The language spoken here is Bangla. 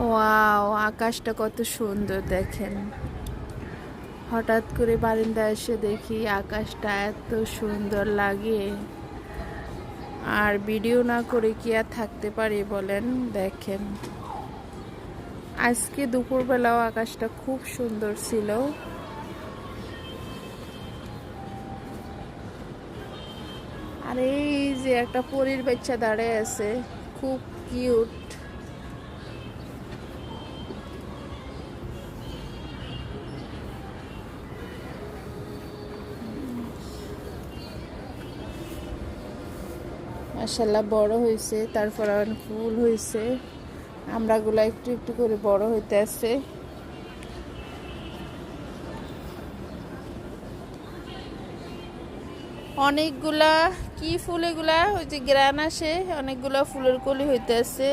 ওয়াও, আকাশটা কত সুন্দর দেখেন। হঠাৎ করে বারান্দায় এসে দেখি আকাশটা এত সুন্দর লাগে, আর ভিডিও না করে কি আর থাকতে পারি বলেন। দেখেন, আজকে দুপুরবেলাও আকাশটা খুব সুন্দর ছিল। আর এই যে একটা পরীর বাচ্চা দাঁড়িয়ে আছে, খুব কিউট। মাশাআল্লাহ বড় হয়েছে, তারপর আবার ফুল হয়েছে, আমরাগুলা একটু একটু করে বড় হইতে আছে। অনেকগুলা কি ফুল এগুলা, ওই যে গ্রান আসে, অনেকগুলা ফুলের কলি হইতে আছে।